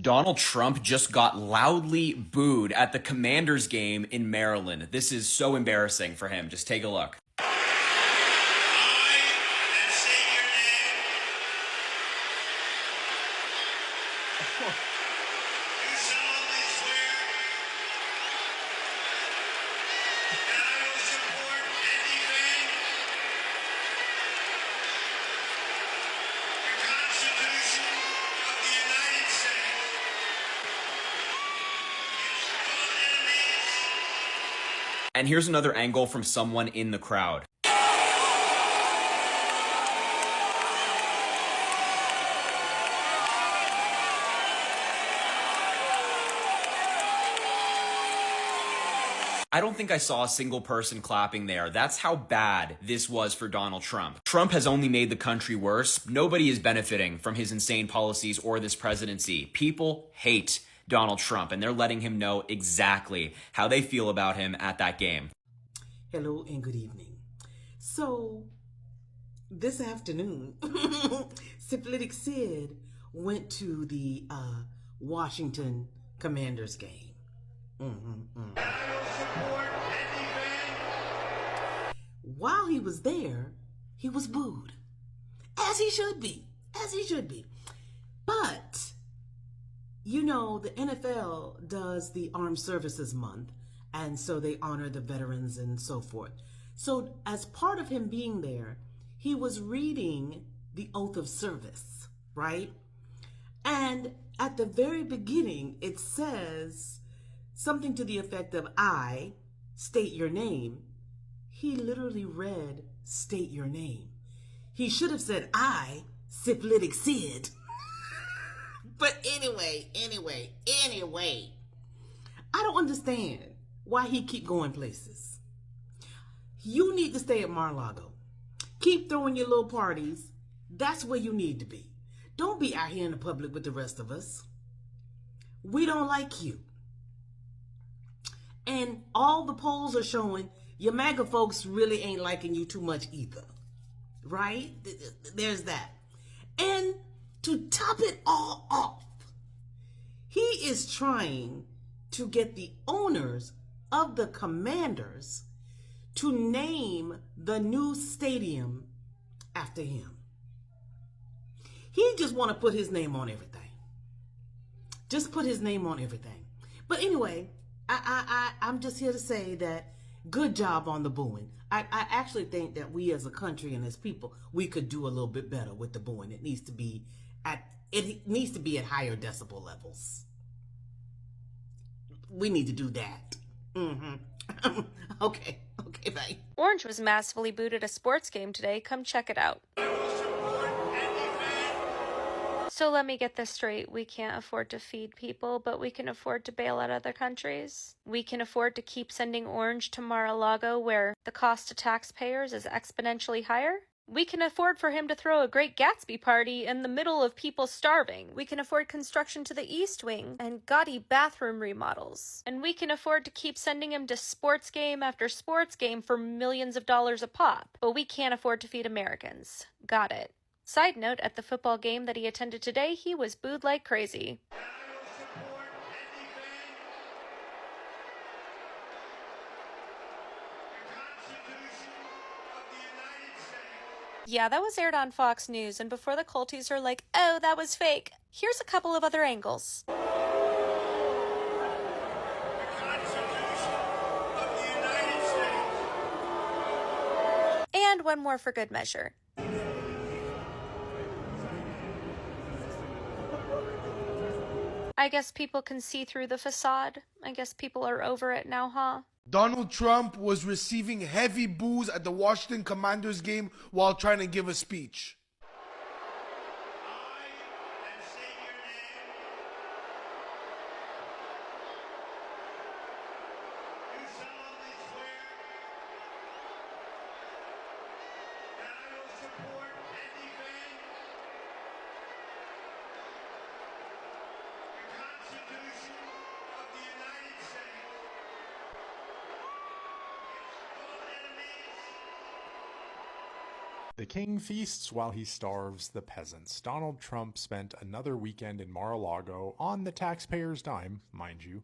Donald Trump just got loudly booed at the Commanders game in Maryland. This is so embarrassing for him. Just take a look. And here's another angle from someone in the crowd. I don't think I saw a single person clapping there. That's how bad this was for Donald Trump. Trump has only made the country worse. Nobody is benefiting from his insane policies or this presidency. People hate Donald Trump, and they're letting him know exactly how they feel about him at that game. Hello and good evening. So, this afternoon, Syphilitic Sid went to the Washington Commanders game. While he was there, he was booed. As he should be. As he should be. But, you know, the NFL does the Armed Services Month, and so they honor the veterans and so forth. So as part of him being there, he was reading the oath of service, right? And at the very beginning, it says something to the effect of, I state your name. He literally read, state your name. He should have said, I, Syphilitic Sid. But anyway, I don't understand why he keep going places. You need to stay at Mar-a-Lago. Keep throwing your little parties. That's where you need to be. Don't be out here in the public with the rest of us. We don't like you. And all the polls are showing your MAGA folks really ain't liking you too much either. Right? There's that. And to top it all off, he is trying to get the owners of the Commanders to name the new stadium after him. He just want to put his name on everything. Just put his name on everything. But anyway, I'm just here to say that good job on the booing. I actually think that we as a country and as people, we could do a little bit better with the booing. It needs to be at higher decibel levels. We need to do that. Okay, bye. Orange was massively booed at a sports game today. Come check it out. So let me get this straight. We can't afford to feed people, but we can afford to bail out other countries. We can afford to keep sending Orange to Mar-a-Lago, where the cost to taxpayers is exponentially higher. We can afford for him to throw a Great Gatsby party in the middle of people starving. We can afford construction to the East Wing and gaudy bathroom remodels. And we can afford to keep sending him to sports game after sports game for millions of dollars a pop. But we can't afford to feed Americans. Got it. Side note, at the football game that he attended today, he was booed like crazy. Yeah, that was aired on Fox News, and before the culties are like, oh, that was fake, here's a couple of other angles. And one more for good measure. I guess people can see through the facade. I guess people are over it now, huh? Donald Trump was receiving heavy boos at the Washington Commanders game while trying to give a speech. The king feasts while he starves the peasants. Donald Trump spent another weekend in Mar-a-Lago on the taxpayers' dime, mind you,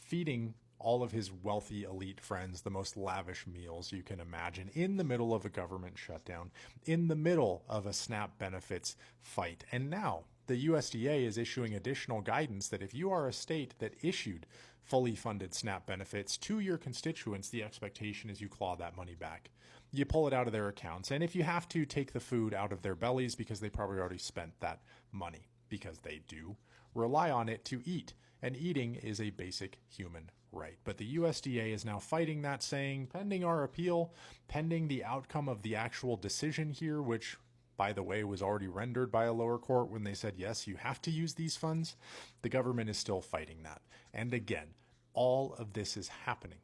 feeding all of his wealthy elite friends the most lavish meals you can imagine in the middle of a government shutdown, in the middle of a SNAP benefits fight. And now the USDA is issuing additional guidance that if you are a state that issued fully funded SNAP benefits to your constituents, the expectation is you claw that money back. You pull it out of their accounts. And if you have to, take the food out of their bellies because they probably already spent that money, because they do rely on it to eat. And eating is a basic human right. But the USDA is now fighting that, saying, pending our appeal, pending the outcome of the actual decision here, which, by the way, was already rendered by a lower court when they said, yes, you have to use these funds, the government is still fighting that. And again, all of this is happening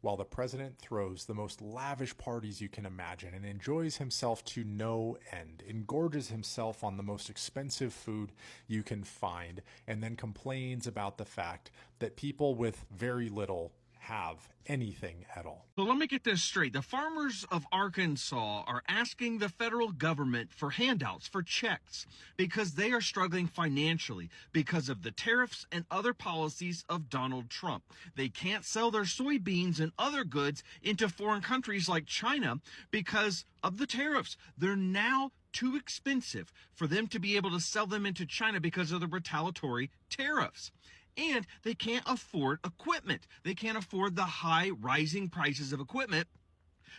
while the president throws the most lavish parties you can imagine and enjoys himself to no end, engorges himself on the most expensive food you can find, and then complains about the fact that people with very little have anything at all. So let me get this straight. The farmers of Arkansas are asking the federal government for handouts, for checks, because they are struggling financially because of the tariffs and other policies of Donald Trump. They can't sell their soybeans and other goods into foreign countries like China because of the tariffs. They're now too expensive for them to be able to sell them into China because of the retaliatory tariffs. And they can't afford equipment. They can't afford the high rising prices of equipment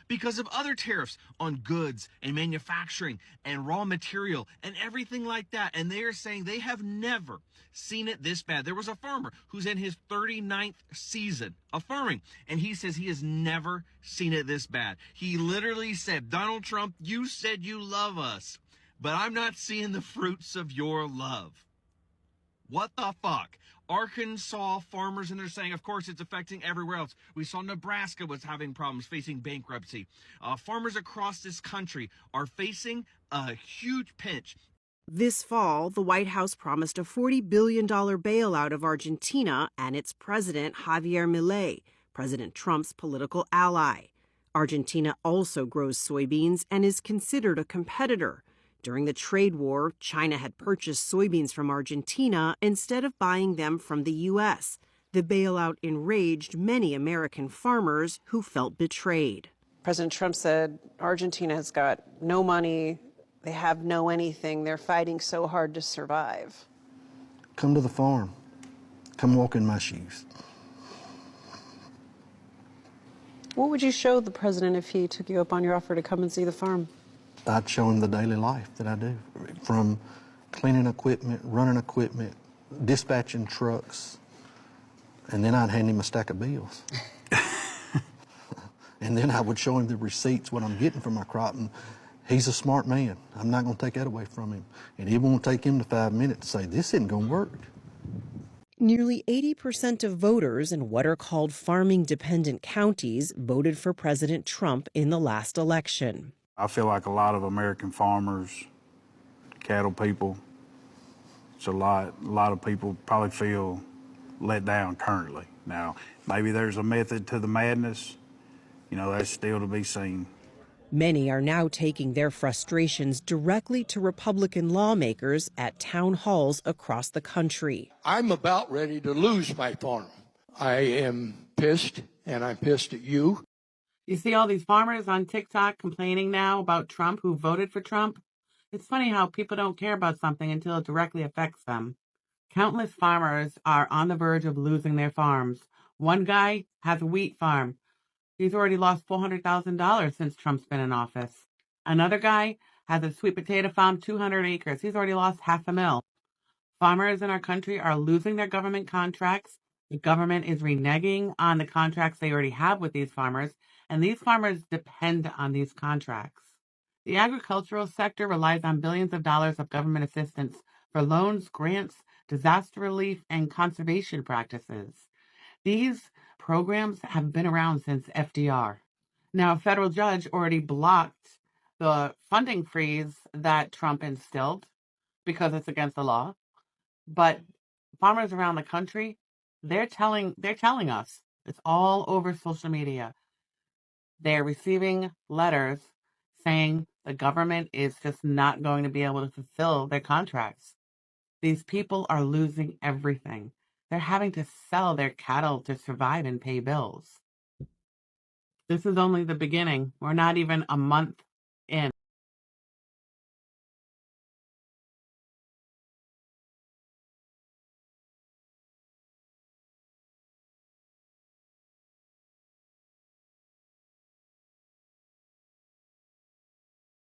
because of other tariffs on goods and manufacturing and raw material and everything like that. And they are saying they have never seen it this bad. There was a farmer who's in his 39th season of farming, and he says he has never seen it this bad. He literally said, Donald Trump, you said you love us, but I'm not seeing the fruits of your love. What the fuck? Arkansas farmers, and they're saying, of course, it's affecting everywhere else. We saw Nebraska was having problems, facing bankruptcy. Farmers across this country are facing a huge pinch. This fall, the White House promised a $40 billion bailout of Argentina and its president, Javier Milei, President Trump's political ally. Argentina also grows soybeans and is considered a competitor. During the trade war, China had purchased soybeans from Argentina instead of buying them from the U.S. The bailout enraged many American farmers who felt betrayed. President Trump said Argentina has got no money, they have no anything, they're fighting so hard to survive. Come to the farm. Come walk in my shoes. What would you show the president if he took you up on your offer to come and see the farm? I'd show him the daily life that I do, from cleaning equipment, running equipment, dispatching trucks, and then I'd hand him a stack of bills. And then I would show him the receipts, what I'm getting from my crop, and he's a smart man. I'm not going to take that away from him. And it won't take him to 5 minutes to say, this isn't going to work. Nearly 80% of voters in what are called farming-dependent counties voted for President Trump in the last election. I feel like a lot of American farmers, cattle people, it's a lot of people probably feel let down currently. Now, maybe there's a method to the madness, that's still to be seen. Many are now taking their frustrations directly to Republican lawmakers at town halls across the country. I'm about ready to lose my farm. I am pissed, and I'm pissed at you. You see all these farmers on TikTok complaining now about Trump who voted for Trump? It's funny how people don't care about something until it directly affects them. Countless farmers are on the verge of losing their farms. One guy has a wheat farm. He's already lost $400,000 since Trump's been in office. Another guy has a sweet potato farm, 200 acres. He's already lost $500,000. Farmers in our country are losing their government contracts. The government is reneging on the contracts they already have with these farmers, and these farmers depend on these contracts. The agricultural sector relies on billions of dollars of government assistance for loans, grants, disaster relief, and conservation practices. These programs have been around since FDR. Now, a federal judge already blocked the funding freeze that Trump instilled because it's against the law. But farmers around the country, they're telling us, it's all over social media. They're receiving letters saying The government is just not going to be able to fulfill their contracts. These people are losing everything. They're having to sell their cattle to survive and pay bills. This is only the beginning. We're not even a month in.